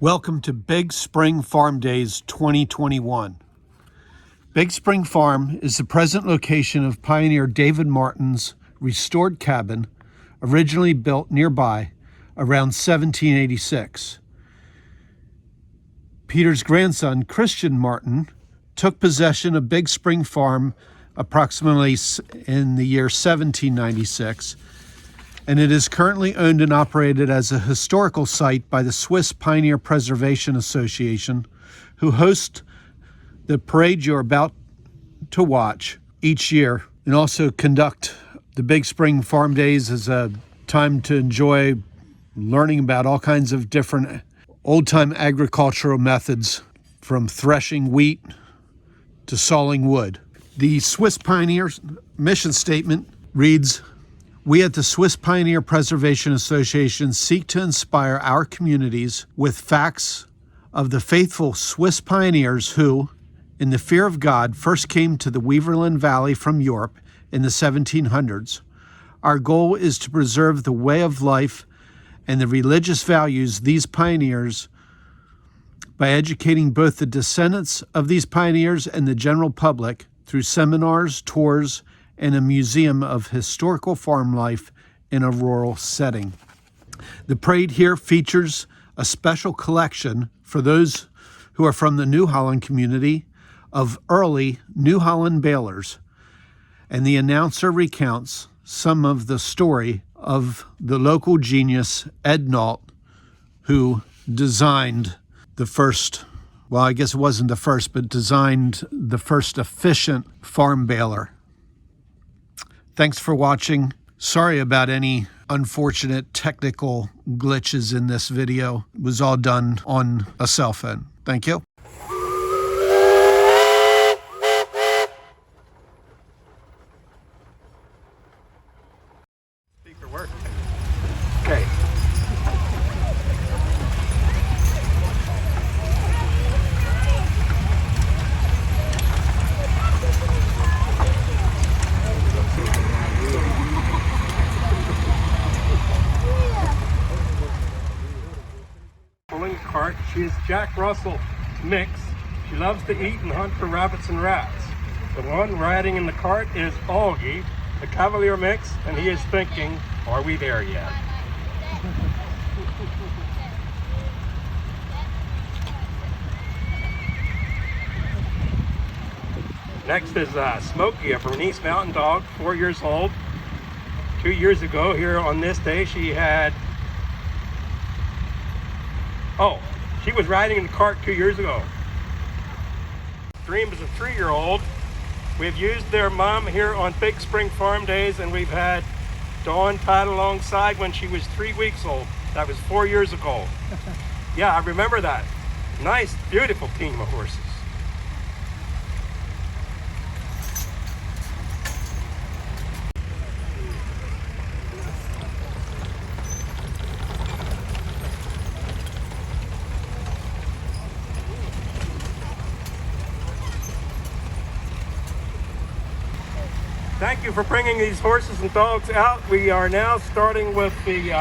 Welcome to Big Spring Farm Days 2021. Big Spring Farm is the present location of pioneer David Martin's restored cabin, originally built nearby around 1786. Peter's grandson, Christian Martin, took possession of Big Spring Farm approximately in the year 1796, and it is currently owned and operated as a historical site by the Swiss Pioneer Preservation Association, who host the parade you're about to watch each year, and also conduct the Big Spring Farm Days as a time to enjoy learning about all kinds of different old-time agricultural methods, from threshing wheat to sawing wood. The Swiss Pioneers mission statement reads, "We at the Swiss Pioneer Preservation Association seek to inspire our communities with facts of the faithful Swiss pioneers who, in the fear of God, first came to the Weaverland Valley from Europe in the 1700s. Our goal is to preserve the way of life and the religious values these pioneers by educating both the descendants of these pioneers and the general public through seminars, tours, and a museum of historical farm life in a rural setting." The parade here features a special collection for those who are from the New Holland community of early New Holland balers, and the announcer recounts some of the story of the local genius Ed Nolt, who designed the first, well, I guess it wasn't the first, but designed the first efficient farm baler. Thanks for watching. Sorry about any unfortunate technical glitches in this video. It was all done on a cell phone. Thank you. Speaker work. Okay. Pulling cart. She is Jack Russell mix. She loves to eat and hunt for rabbits and rats. The one riding in the cart is Augie, the Cavalier mix, and he is thinking, are we there yet? Next is Smokey, a Bernese Mountain Dog, 4 years old. 2 years ago, here on this day, she was riding in the cart 2 years ago. Dream is a 3-year-old. We've used their mom here on Big Spring Farm Days, and we've had Dawn tied alongside when she was 3 weeks old. That was 4 years ago. Yeah, I remember that. Nice, beautiful team of horses. Thank you for bringing these horses and dogs out. We are now starting with the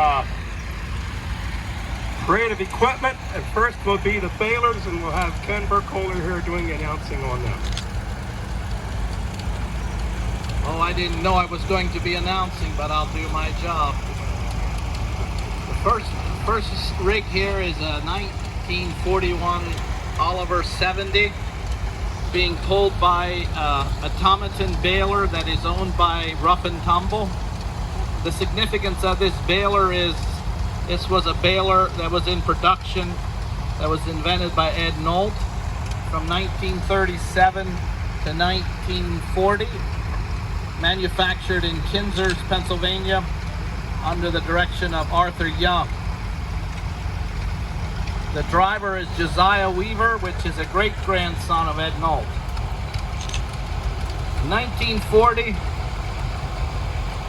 parade of equipment, and first will be the balers, and we'll have Ken Burkholder here doing the announcing on them. Oh, I didn't know I was going to be announcing, but I'll do my job. The first rig here is a 1941 Oliver 70. Being pulled by a Tomatin baler that is owned by Rough and Tumble. The significance of this baler is this was a baler that was in production, that was invented by Ed Nolt from 1937 to 1940, manufactured in Kinzers, Pennsylvania, under the direction of Arthur Young. The driver is Josiah Weaver, which is a great-grandson of Ed Nolt. In 1940,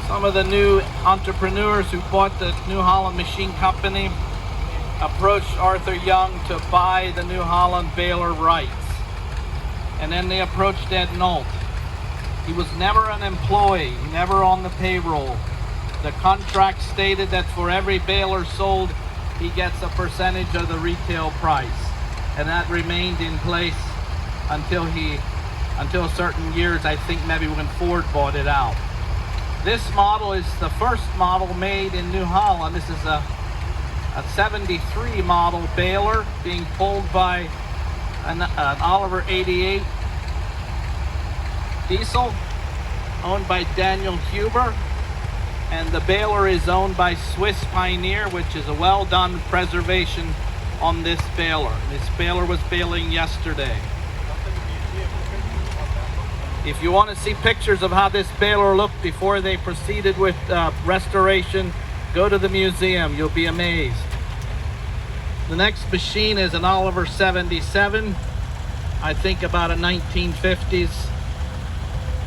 some of the new entrepreneurs who bought the New Holland Machine Company approached Arthur Young to buy the New Holland baler rights. And then they approached Ed Nolt. He was never an employee, never on the payroll. The contract stated that for every baler sold, he gets a percentage of the retail price. And that remained in place until certain years, I think maybe when Ford bought it out. This model is the first model made in New Holland. This is a 73 model baler being pulled by an Oliver 88 diesel owned by Daniel Huber, and the baler is owned by Swiss Pioneer, which is a well done preservation on this baler. This baler was baling yesterday. If you want to see pictures of how this baler looked before they proceeded with restoration, go to the museum, you'll be amazed. The next machine is an Oliver 77, I think about a 1950s,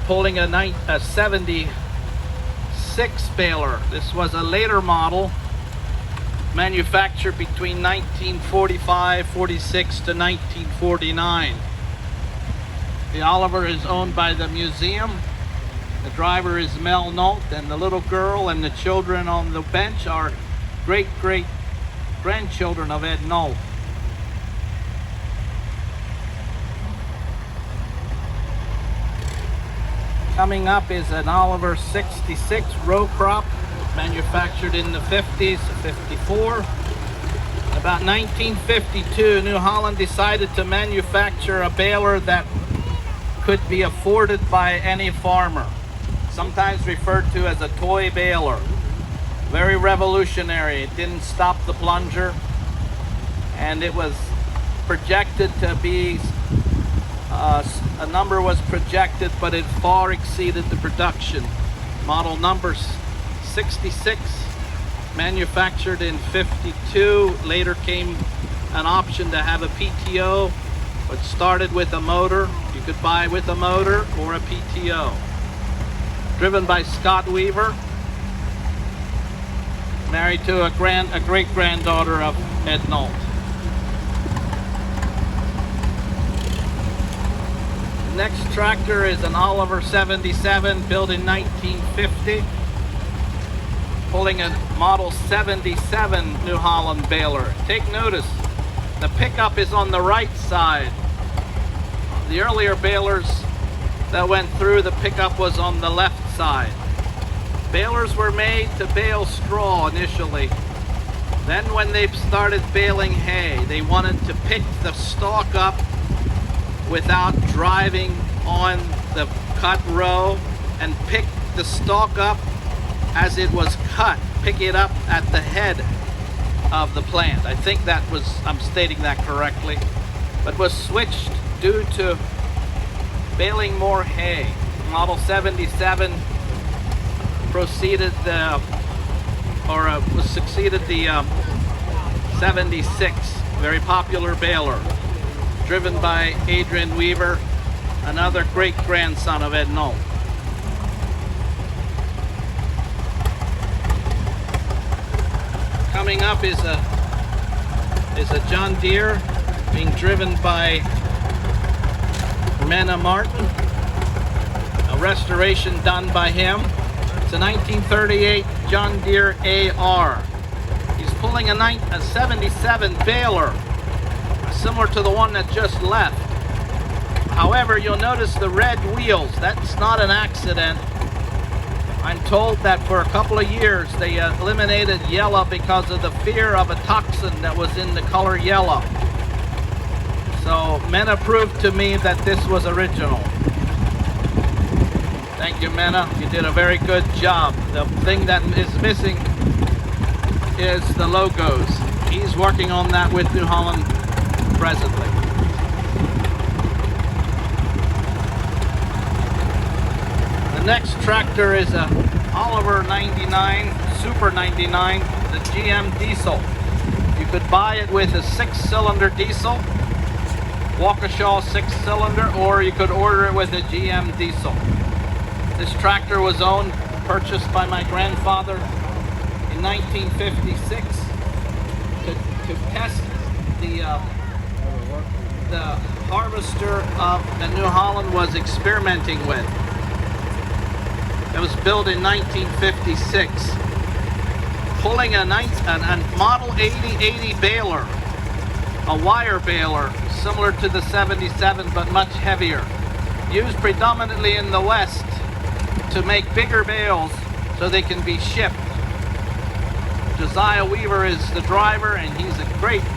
pulling a 76 baler. This was a later model, manufactured between 1945, 46 to 1949. The Oliver is owned by the museum. The driver is Ed Nolt, and the little girl and the children on the bench are great-grandchildren of Ed Nolt. Coming up is an Oliver 66 row crop, manufactured in the 50s, 54. About 1952, New Holland decided to manufacture a baler that could be afforded by any farmer, sometimes referred to as a toy baler. Very revolutionary. It didn't stop the plunger, and it was projected to be, a number was projected, but it far exceeded the production. Model number 66, manufactured in 52. Later came an option to have a PTO, but started with a motor. You could buy with a motor or a PTO. Driven by Scott Weaver, married to a great-granddaughter of Ed Nolt. The next tractor is an Oliver 77, built in 1950, pulling a model 77 New Holland baler. Take notice, the pickup is on the right side. The earlier balers that went through, the pickup was on the left side. Balers were made to bale straw initially. Then when they started baling hay, they wanted to pick the stalk up without driving on the cut row, and pick the stalk up as it was cut, pick it up at the head of the plant. I think that was, I'm stating that correctly, but was switched due to baling more hay. Model 77 succeeded the 76, very popular baler, driven by Adrian Weaver, another great-grandson of Ed Nolt. Coming up is a John Deere being driven by Mena Martin, a restoration done by him. It's a 1938 John Deere AR. He's pulling a 77 baler, similar to the one that just left. However, you'll notice the red wheels. That's not an accident. I'm told that for a couple of years they eliminated yellow because of the fear of a toxin that was in the color yellow. So Mena proved to me that this was original. Thank you, Mena. You did a very good job. The thing that is missing is the logos. He's working on that with New Holland presently. The next tractor is a Oliver 99, Super 99, the GM diesel. You could buy it with a 6-cylinder diesel, Waukesha 6-cylinder, or you could order it with a GM diesel. This tractor was purchased by my grandfather in 1956 to test the harvester that New Holland was experimenting with. It was built in 1956. pulling a model 8080 baler, a wire baler similar to the 77 but much heavier, used predominantly in the West to make bigger bales so they can be shipped. Josiah Weaver is the driver, and he's a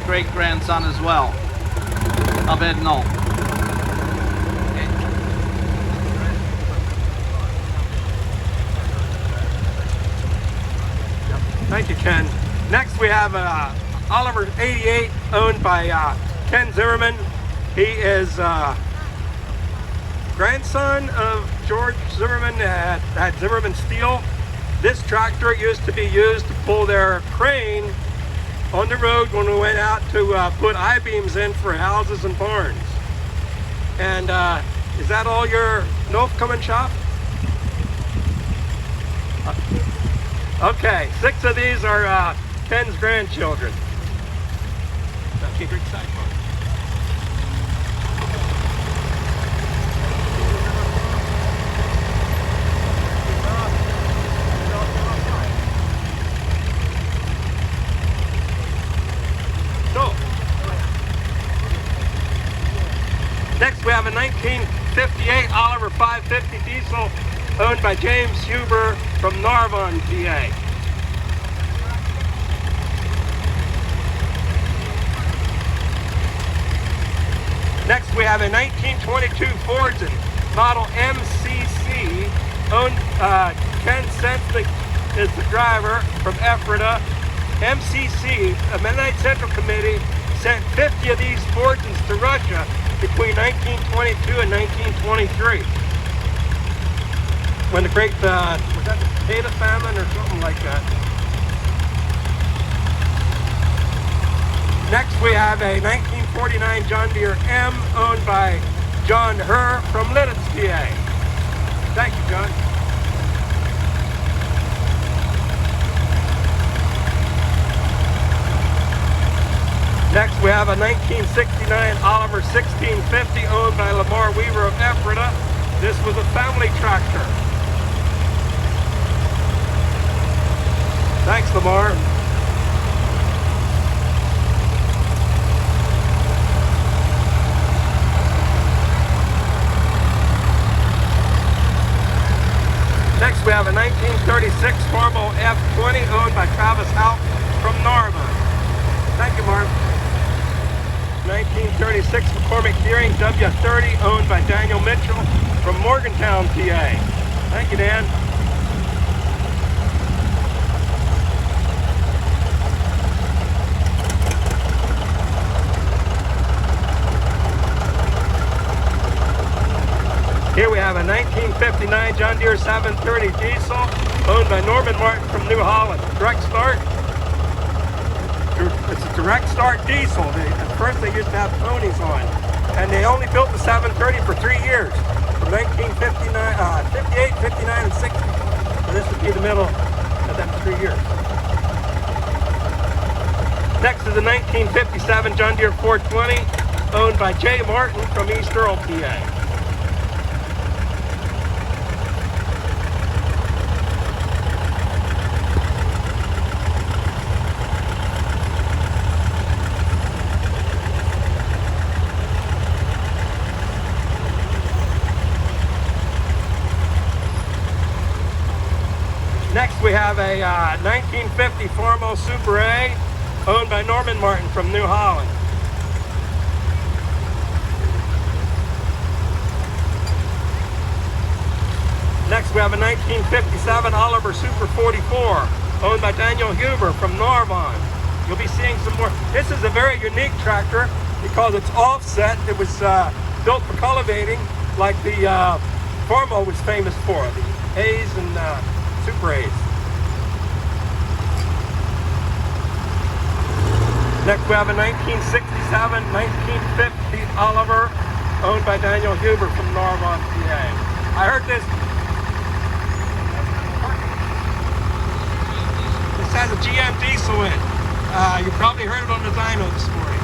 great-grandson as well of Ed Nolt. Thank you, Ken. Next we have Oliver 88, owned by Ken Zimmerman. He is grandson of George Zimmerman at Zimmerman Steel. This tractor used to be used to pull their crane on the road when we went out to put I-beams in for houses and barns. And is that all your Northcoming shop? Okay, 6 of these are Ken's grandchildren. Now keep your side on. So, next we have a 1958 Oliver 550 diesel owned by James Huber from Narvon, PA. Next we have a 1922 Fordson model MCC owned, Ken Sensley is the driver from Ephrata. MCC, the Mennonite Central Committee, sent 50 of these Fordsons to Russia between 1922 and 1923. When the great, was that the potato famine or something like that? Next we have a 1949 John Deere M owned by John Herr from Lidditz, PA. Thank you, John. Next we have a 1969 Oliver 1650 owned by Lamar Weaver of Ephrata. This was a family tractor. Thanks, Lamar. Next, we have a 1936 Farmo F20 owned by Travis Hout from Narva. Thank you, Mark. 1936 McCormick Deering W30 owned by Daniel Mitchell from Morgantown, PA. Thank you, Dan. Here we have a 1959 John Deere 730 diesel owned by Norman Martin from New Holland. Direct start. It's a direct start diesel. At first they used to have ponies on, and they only built the 730 for 3 years, from 1959, 58, 59, and 60. So this would be the middle of them 3 years. Next is a 1957 John Deere 420 owned by Jay Martin from East Earl, PA. Next we have a 1950 Farmo Super A owned by Norman Martin from New Holland. Next we have a 1957 Oliver Super 44 owned by Daniel Huber from Narvon. You'll be seeing some more. This is a very unique tractor because it's offset. It was built for cultivating like the Farmo was famous for, the A's and Super A's. Next we have a 1967, 1950 Oliver owned by Daniel Huber from Narvon, PA. I heard this has a GM diesel in. You probably heard it on the dyno this morning.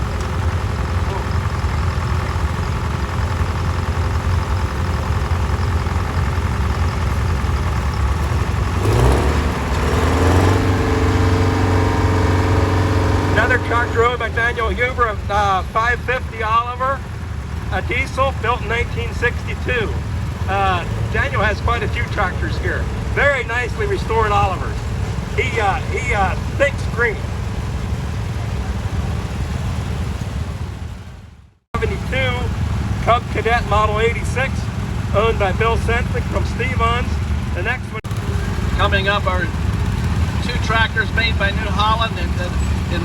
Another tractor owned by Daniel Huber, a 550 Oliver, a diesel built in 1962. Daniel has quite a few tractors here. Very nicely restored Olivers. He thinks green. 72 Cub Cadet Model 86, owned by Bill Sensick from Stevens. The next one Coming up are two tractors made by New Holland in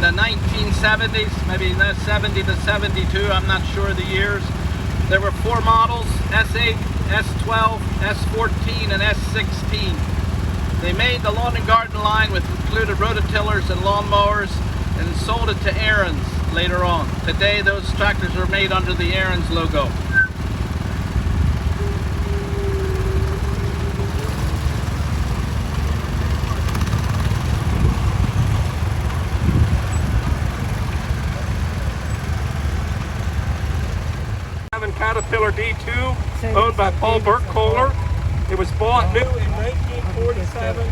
the 1970s, maybe 70 to 72, I'm not sure the years. There were 4 models, S8, S12, S14, and S16. They made the lawn and garden line with included rototillers and lawnmowers and sold it to Aaron's later on. Today those tractors are made under the Aaron's logo. Caterpillar D2, owned by Paul Burke-Kohler. It was bought new in 1947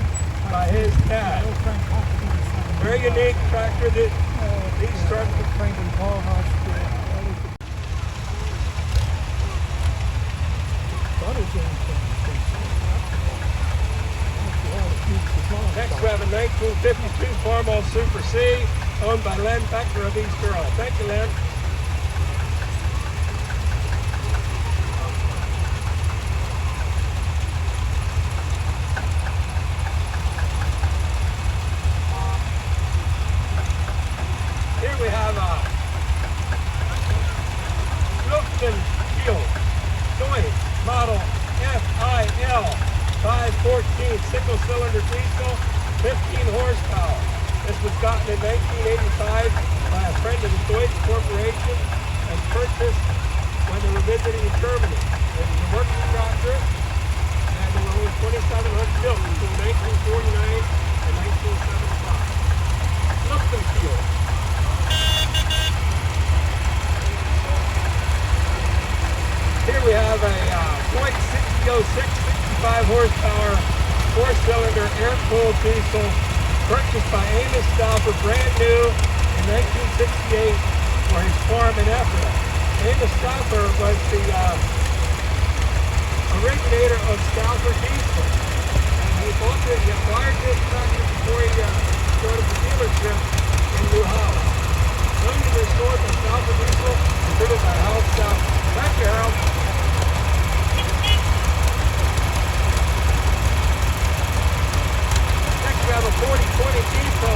by his dad. Very unique tractor that these tractors trained in Paul Next we have a 1952 Farmall Super C, owned by Len Becker of East Earl. Thank you, Len. We have a Wilson Field Joy Model FIL 514 single cylinder diesel, 15 horsepower. This was gotten in 1985 by a friend of the Deutsch Corporation and purchased when they were visiting Germany. It was a working tractor and there were only 2,700 built between 1949 and 1975. Wilson Field. Here we have a .6006 65 horsepower 4-cylinder air-cooled diesel purchased by Amos Stauffer, brand new in 1968 for his farm in Ephraim. Amos Stauffer was the originator of Stauffer diesel, and he acquired this tractor before he started the dealership in New Holland. Owned and restored by Stauffer diesel, considered by Harold Stauffer. Thank you, Harold. Next we have a 4020 diesel.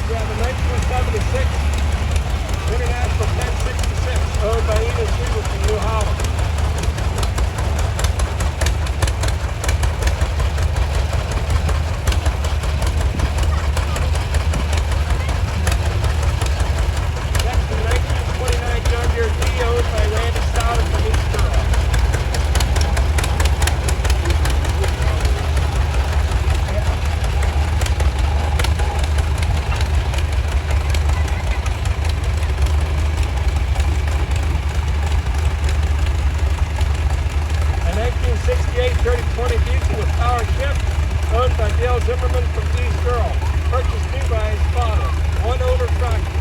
We have a 1976 International 1066, owned by Enos Weaver from New Holland. Zimmerman from East Earl, purchased new by his father, one owner tractor.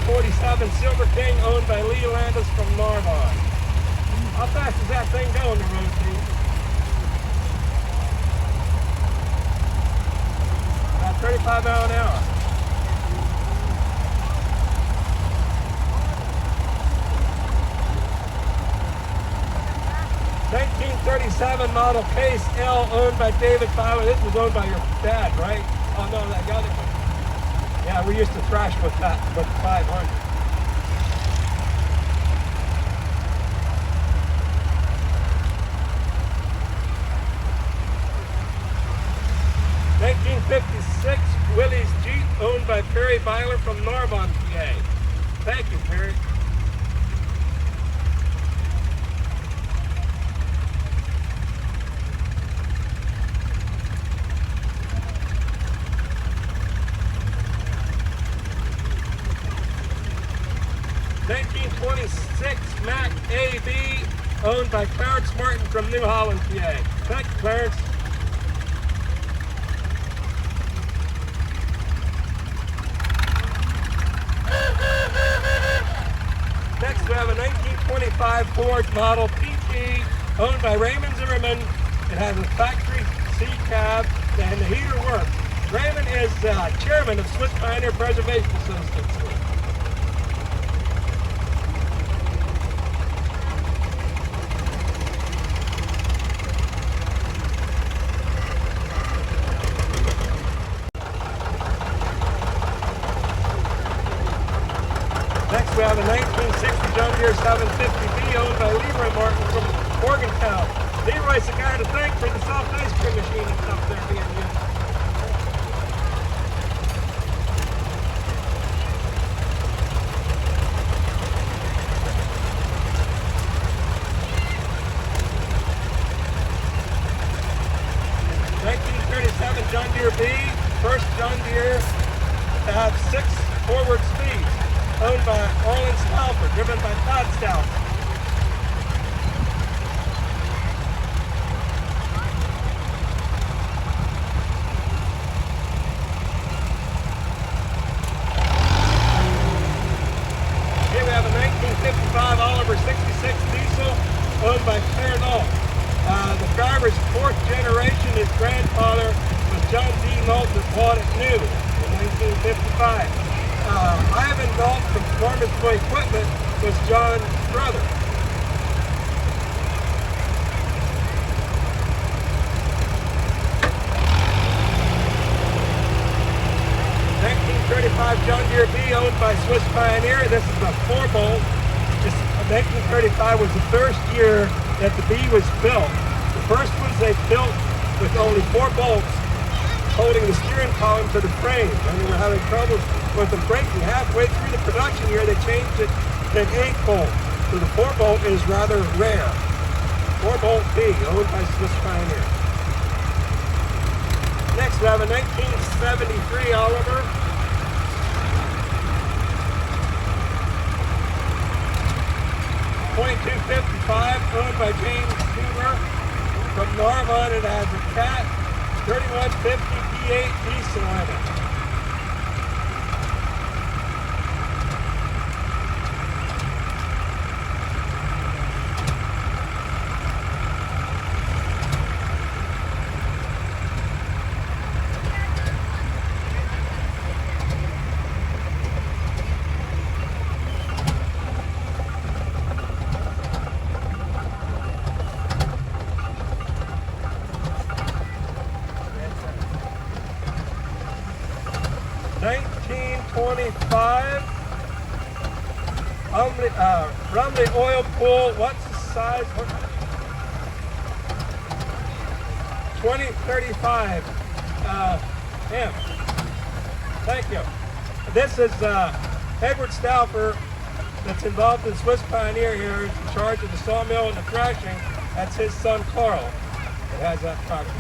'47 Silver King, owned by Lee Landis from Narvon. How fast is that thing going, the road, Steve? 35 miles an hour. '37 model Case L, owned by David Fowler. This was owned by your dad, right? Oh no, that other one. Yeah, we used to thrash with that, with 500. '56 Willie's Jeep, owned by Perry Byler from Narbonne, PA. Thank you, Perry. owned by Clarence Martin from New Holland, PA. Thank you, Clarence. Next, we have a 1925 Ford Model PT owned by Raymond Zimmerman. It has a factory C cab and the heater works. Raymond is chairman of Swiss Pioneer Preservation Association. Next, we have a 1960 John Deere 750B owned by Leroy Martin from Morgantown. Leroy's the guy to thank for the soft ice cream machine and stuff there being used. John Deere B, first John Deere to have 6 forward speeds, owned by Orland Stauffer, driven by Todd Stauffer. Here we have a 1955 Oliver 66 diesel, owned by Ed Nolt. The driver's 4th generation, his grandfather was John D. Nolt, that bought it new in 1955. Ivan Nolt from Performance Boy Equipment was John's brother. John Deere B owned by Swiss Pioneer. This is a 4-bolt. 1935 was the first year that the B was built. The first ones they built with only 4 bolts holding the steering column to the frame, and they were having trouble with them breaking. Halfway through the production year, they changed it to an 8-bolt. So the 4-bolt is rather rare. 4-bolt B owned by Swiss Pioneer. Next, we have a 1973 Oliver. .255 owned by James Coomer from Norman. It has a Cat 3150 P8 diesel in it. Rumley oil pool. What's the size? 2035 M. Thank you. This is Edward Stauffer, that's involved in Swiss Pioneer here, in charge of the sawmill and the threshing. That's his son Carl that has that property.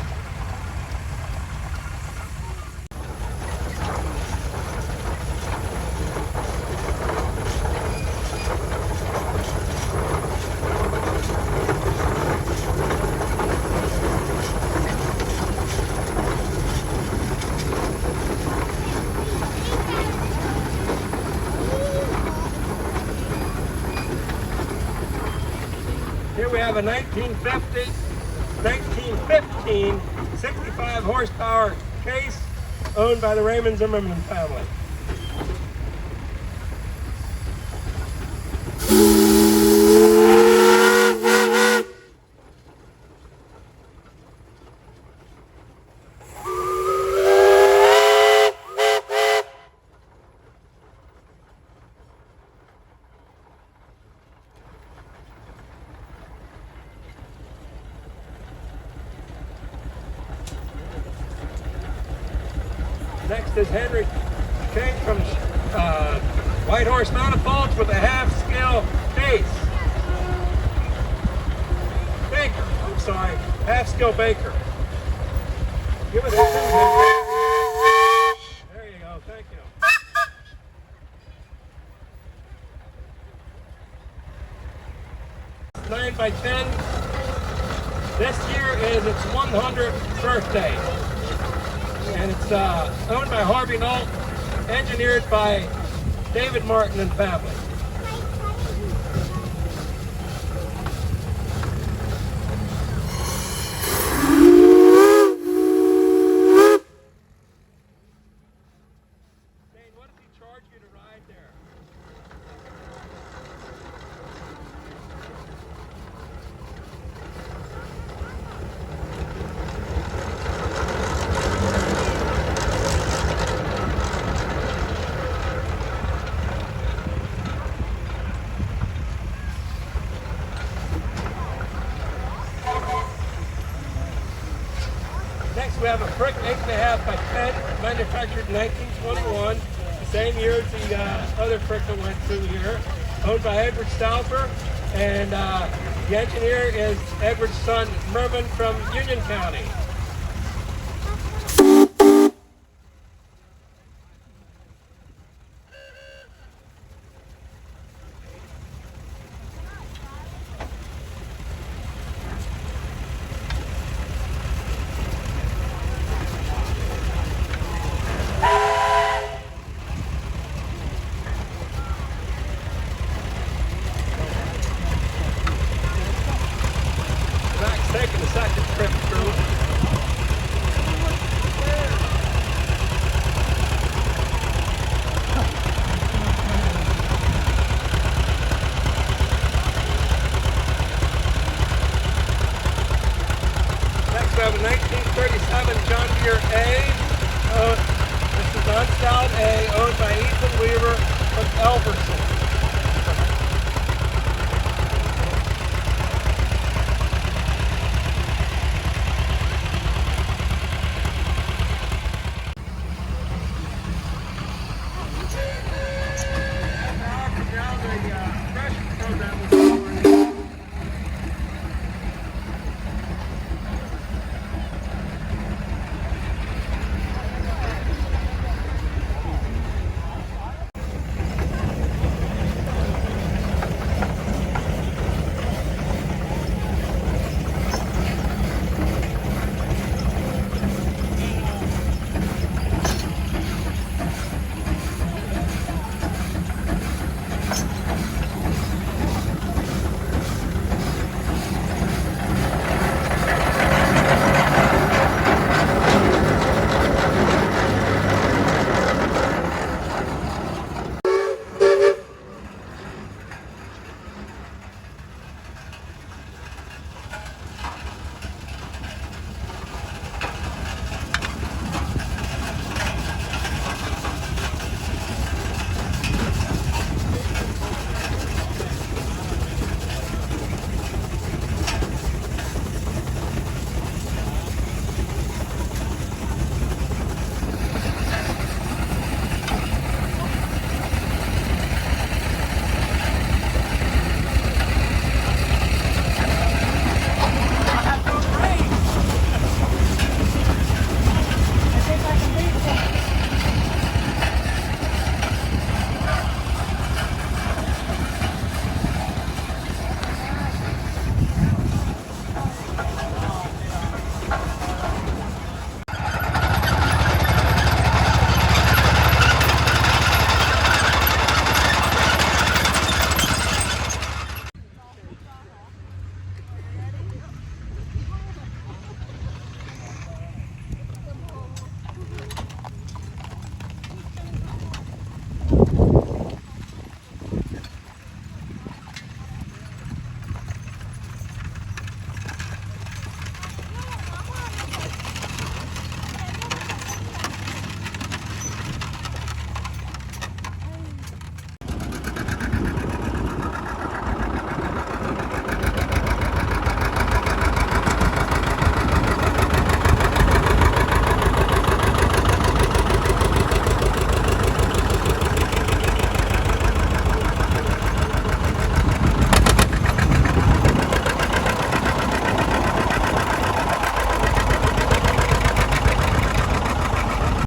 Here we have a 1915 65 horsepower case owned by the Raymond Zimmerman family. Next is Henry King from White Horse Manifolds with a half-scale base. Baker, I'm sorry, half-scale Baker. Give it a 2, Henry. There you go, thank you. by 10. This year is its 100th birthday. And it's owned by Harvey Nolt, engineered by David Martin and family. What does he charge you to ride there? Next we have a brick 8.5 by 10, manufactured in 1921, the same year as the other brick that went through here, owned by Edward Stauffer, and the engineer is Edward's son Mervyn from Union County. Taking the second trip through. Next we have a 1937 John Deere A. This is on Stout A, owned by Ethan Weaver from Elverson.